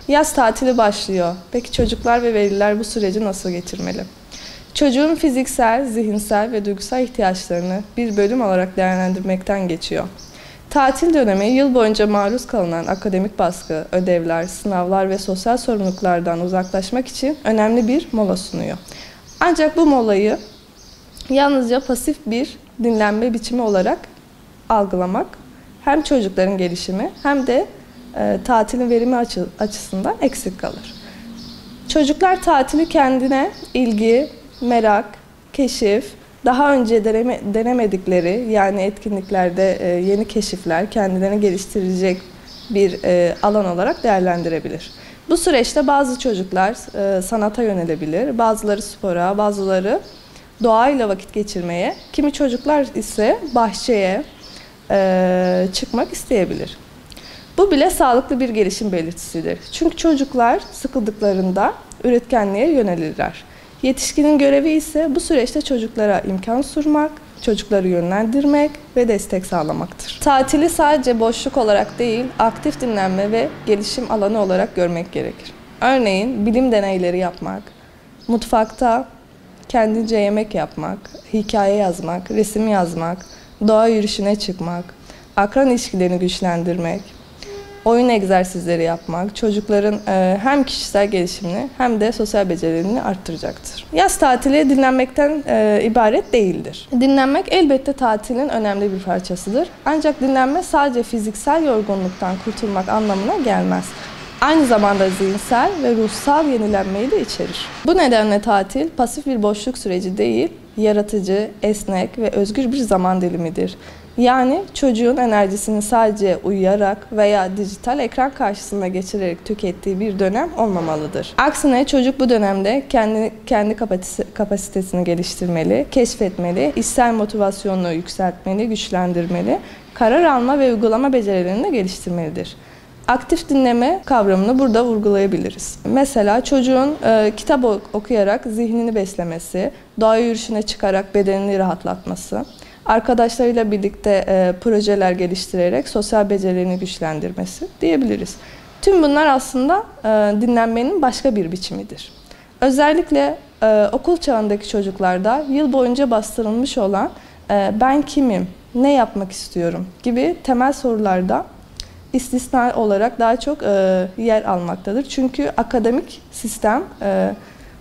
Yaz tatili başlıyor. Peki çocuklar ve veliler bu süreci nasıl geçirmeli? Çocuğun fiziksel, zihinsel ve duygusal ihtiyaçlarını bir bölüm olarak değerlendirmekten geçiyor. Tatil dönemi yıl boyunca maruz kalınan akademik baskı, ödevler, sınavlar ve sosyal sorumluluklardan uzaklaşmak için önemli bir mola sunuyor. Ancak bu molayı yalnızca pasif bir dinlenme biçimi olarak algılamak hem çocukların gelişimi hem de tatilin verimi açısından eksik kalır. Çocuklar tatili kendine ilgi, merak, keşif, daha önce denemedikleri yani etkinliklerde yeni keşifler, kendilerini geliştirecek bir alan olarak değerlendirebilir. Bu süreçte bazı çocuklar sanata yönelebilir, bazıları spora, bazıları doğayla vakit geçirmeye, kimi çocuklar ise bahçeye çıkmak isteyebilir. Bu bile sağlıklı bir gelişim belirtisidir. Çünkü çocuklar sıkıldıklarında üretkenliğe yönelirler. Yetişkinin görevi ise bu süreçte çocuklara imkan sunmak, çocukları yönlendirmek ve destek sağlamaktır. Tatili sadece boşluk olarak değil, aktif dinlenme ve gelişim alanı olarak görmek gerekir. Örneğin bilim deneyleri yapmak, mutfakta kendince yemek yapmak, hikaye yazmak, resim yazmak, doğa yürüyüşüne çıkmak, akran ilişkilerini güçlendirmek, oyun egzersizleri yapmak, çocukların hem kişisel gelişimini hem de sosyal becerilerini arttıracaktır. Yaz tatili dinlenmekten ibaret değildir. Dinlenmek elbette tatilin önemli bir parçasıdır. Ancak dinlenme sadece fiziksel yorgunluktan kurtulmak anlamına gelmez. Aynı zamanda zihinsel ve ruhsal yenilenmeyi de içerir. Bu nedenle tatil pasif bir boşluk süreci değil, yaratıcı, esnek ve özgür bir zaman dilimidir. Yani çocuğun enerjisini sadece uyuyarak veya dijital ekran karşısında geçirerek tükettiği bir dönem olmamalıdır. Aksine çocuk bu dönemde kendi kapasitesini geliştirmeli, keşfetmeli, içsel motivasyonunu yükseltmeli, güçlendirmeli, karar alma ve uygulama becerilerini de geliştirmelidir. Aktif dinleme kavramını burada vurgulayabiliriz. Mesela çocuğun kitap okuyarak zihnini beslemesi, doğa yürüyüşüne çıkarak bedenini rahatlatması, arkadaşlarıyla birlikte projeler geliştirerek sosyal becerilerini güçlendirmesi diyebiliriz. Tüm bunlar aslında dinlenmenin başka bir biçimidir. Özellikle okul çağındaki çocuklarda yıl boyunca bastırılmış olan ben kimim, ne yapmak istiyorum gibi temel sorularda istisna olarak daha çok yer almaktadır. Çünkü akademik sistem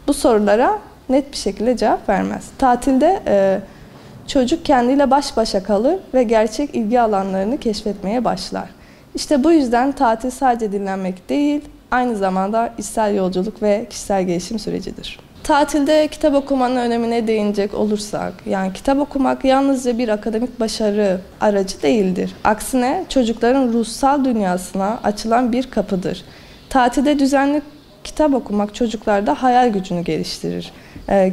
bu sorulara net bir şekilde cevap vermez. Tatilde çocuk kendiyle baş başa kalır ve gerçek ilgi alanlarını keşfetmeye başlar. İşte bu yüzden tatil sadece dinlenmek değil, aynı zamanda içsel yolculuk ve kişisel gelişim sürecidir. Tatilde kitap okumanın önemine değinecek olursak, yani kitap okumak yalnızca bir akademik başarı aracı değildir. Aksine çocukların ruhsal dünyasına açılan bir kapıdır. Tatilde düzenli kitap okumak çocuklarda hayal gücünü geliştirir,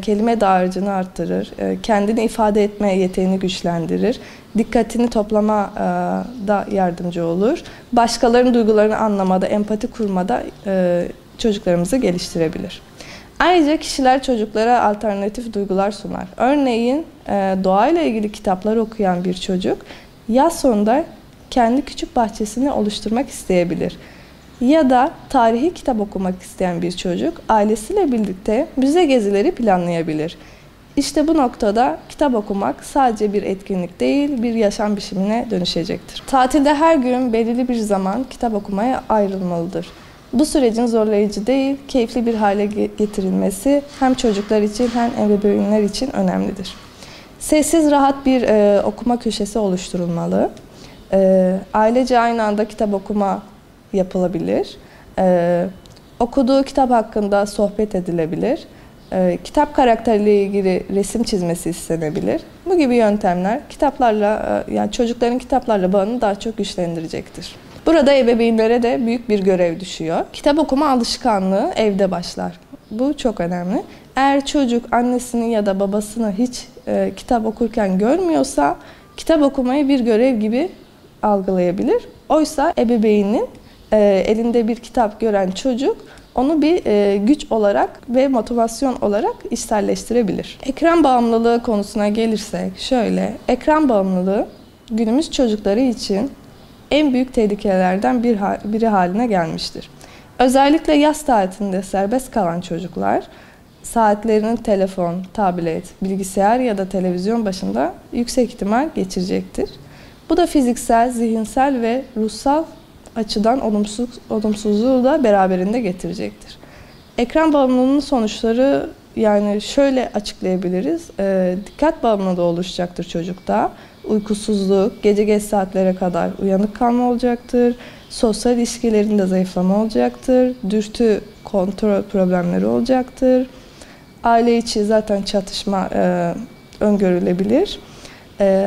kelime dağarcığını arttırır, kendini ifade etme yeteneğini güçlendirir, dikkatini toplamada yardımcı olur, başkalarının duygularını anlamada, empati kurmada çocuklarımızı geliştirebilir. Ayrıca kişiler çocuklara alternatif duygular sunar. Örneğin doğayla ilgili kitaplar okuyan bir çocuk yaz sonunda kendi küçük bahçesini oluşturmak isteyebilir. Ya da tarihi kitap okumak isteyen bir çocuk ailesiyle birlikte müze gezileri planlayabilir. İşte bu noktada kitap okumak sadece bir etkinlik değil, bir yaşam biçimine dönüşecektir. Tatilde her gün belirli bir zaman kitap okumaya ayrılmalıdır. Bu sürecin zorlayıcı değil, keyifli bir hale getirilmesi hem çocuklar için hem ebeveynler için önemlidir. Sessiz, rahat bir okuma köşesi oluşturulmalı. Ailece aynı anda kitap okuma yapılabilir. Okuduğu kitap hakkında sohbet edilebilir. Kitap karakteriyle ilgili resim çizmesi istenebilir. Bu gibi yöntemler kitaplarla, yani çocukların kitaplarla bağını daha çok güçlendirecektir. Burada ebeveynlere de büyük bir görev düşüyor. Kitap okuma alışkanlığı evde başlar. Bu çok önemli. Eğer çocuk annesini ya da babasını hiç kitap okurken görmüyorsa kitap okumayı bir görev gibi algılayabilir. Oysa ebeveynin elinde bir kitap gören çocuk onu bir güç olarak ve motivasyon olarak içselleştirebilir. Ekran bağımlılığı konusuna gelirsek şöyle, ekran bağımlılığı günümüz çocukları için en büyük tehlikelerden biri haline gelmiştir. Özellikle yaz tatilinde serbest kalan çocuklar saatlerini telefon, tablet, bilgisayar ya da televizyon başında yüksek ihtimal geçirecektir. Bu da fiziksel, zihinsel ve ruhsal açıdan olumsuzluğu da beraberinde getirecektir. Ekran bağımlılığının sonuçları yani şöyle açıklayabiliriz. Dikkat bağımlılığı oluşacaktır çocukta. Uykusuzluk, gece geç saatlere kadar uyanık kalma olacaktır. Sosyal ilişkilerinde zayıflama olacaktır. Dürtü, kontrol problemleri olacaktır. Aile içi zaten çatışma öngörülebilir.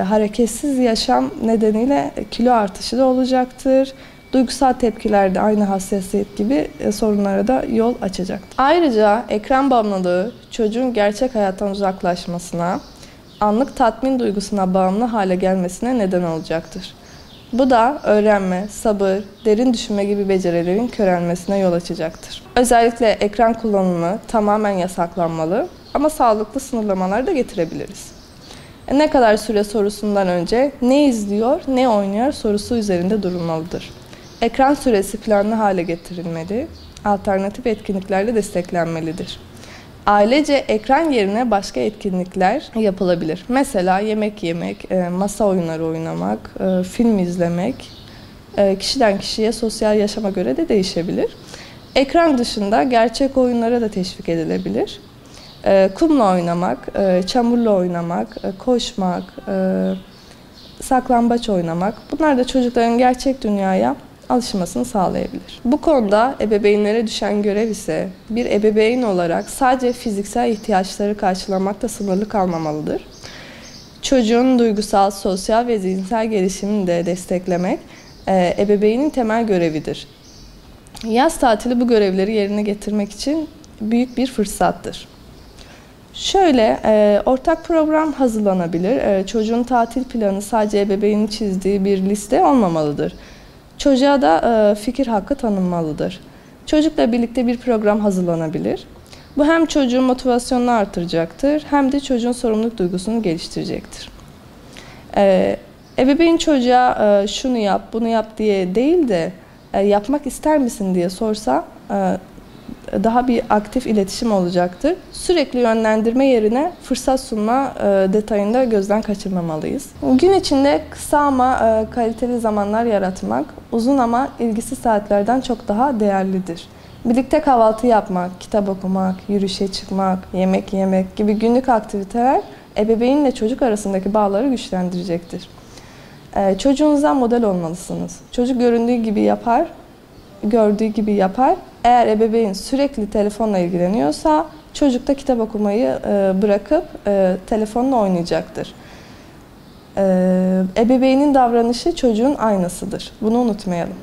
Hareketsiz yaşam nedeniyle kilo artışı da olacaktır. Duygusal tepkilerde aynı hassasiyet gibi sorunlara da yol açacaktır. Ayrıca ekran bağımlılığı çocuğun gerçek hayattan uzaklaşmasına, anlık tatmin duygusuna bağımlı hale gelmesine neden olacaktır. Bu da öğrenme, sabır, derin düşünme gibi becerilerin körelmesine yol açacaktır. Özellikle ekran kullanımı tamamen yasaklanmalı ama sağlıklı sınırlamalar da getirebiliriz. Ne kadar süre sorusundan önce ne izliyor, ne oynuyor sorusu üzerinde durulmalıdır. Ekran süresi planlı hale getirilmeli, alternatif etkinliklerle desteklenmelidir. Ailece ekran yerine başka etkinlikler yapılabilir. Mesela yemek yemek, masa oyunları oynamak, film izlemek, kişiden kişiye sosyal yaşama göre de değişebilir. Ekran dışında gerçek oyunlara da teşvik edilebilir. Kumla oynamak, çamurla oynamak, koşmak, saklambaç oynamak, bunlar da çocukların gerçek dünyaya alışmasını sağlayabilir. Bu konuda ebeveynlere düşen görev ise bir ebeveyn olarak sadece fiziksel ihtiyaçları karşılamakta sınırlı kalmamalıdır. Çocuğun duygusal, sosyal ve zihinsel gelişimini de desteklemek ebeveynin temel görevidir. Yaz tatili bu görevleri yerine getirmek için büyük bir fırsattır. Şöyle, ortak program hazırlanabilir. Çocuğun tatil planı sadece ebeveynin çizdiği bir liste olmamalıdır. Çocuğa da fikir hakkı tanınmalıdır. Çocukla birlikte bir program hazırlanabilir. Bu hem çocuğun motivasyonunu artıracaktır, hem de çocuğun sorumluluk duygusunu geliştirecektir. Ebeveyn çocuğa şunu yap, bunu yap diye değil de yapmak ister misin diye sorsa daha bir aktif iletişim olacaktır. Sürekli yönlendirme yerine fırsat sunma detayını da gözden kaçırmamalıyız. Gün içinde kısa ama kaliteli zamanlar yaratmak, uzun ama ilgisiz saatlerden çok daha değerlidir. Birlikte kahvaltı yapmak, kitap okumak, yürüyüşe çıkmak, yemek yemek gibi günlük aktiviteler ebeveynle çocuk arasındaki bağları güçlendirecektir. Çocuğunuza model olmalısınız. Çocuk göründüğü gibi yapar, gördüğü gibi yapar. Eğer ebeveyn sürekli telefonla ilgileniyorsa çocuk da kitap okumayı bırakıp telefonla oynayacaktır. Ebeveynin davranışı çocuğun aynasıdır. Bunu unutmayalım.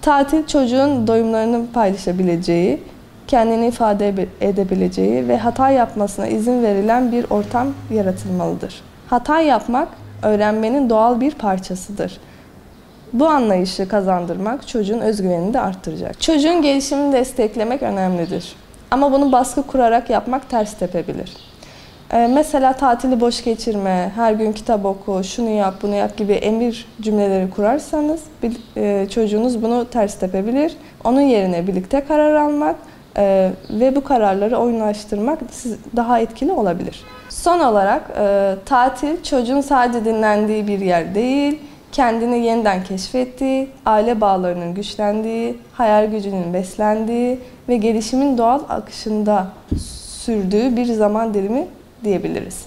Tatil çocuğun doyumlarını paylaşabileceği, kendini ifade edebileceği ve hata yapmasına izin verilen bir ortam yaratılmalıdır. Hata yapmak öğrenmenin doğal bir parçasıdır. Bu anlayışı kazandırmak çocuğun özgüvenini de arttıracak. Çocuğun gelişimini desteklemek önemlidir. Ama bunu baskı kurarak yapmak ters tepebilir. Mesela tatili boş geçirme, her gün kitap oku, şunu yap, bunu yap gibi emir cümleleri kurarsanız çocuğunuz bunu ters tepebilir. Onun yerine birlikte karar almak ve bu kararları oyunlaştırmak daha etkili olabilir. Son olarak tatil çocuğun sadece dinlendiği bir yer değil, kendini yeniden keşfettiği, aile bağlarının güçlendiği, hayal gücünün beslendiği ve gelişimin doğal akışında sürdüğü bir zaman dilimi diyebiliriz.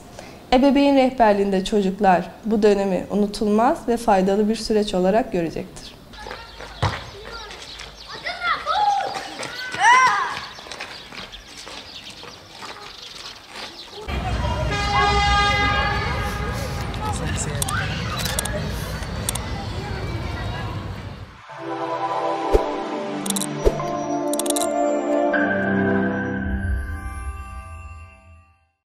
Ebeveyn rehberliğinde çocuklar bu dönemi unutulmaz ve faydalı bir süreç olarak görecektir. Sen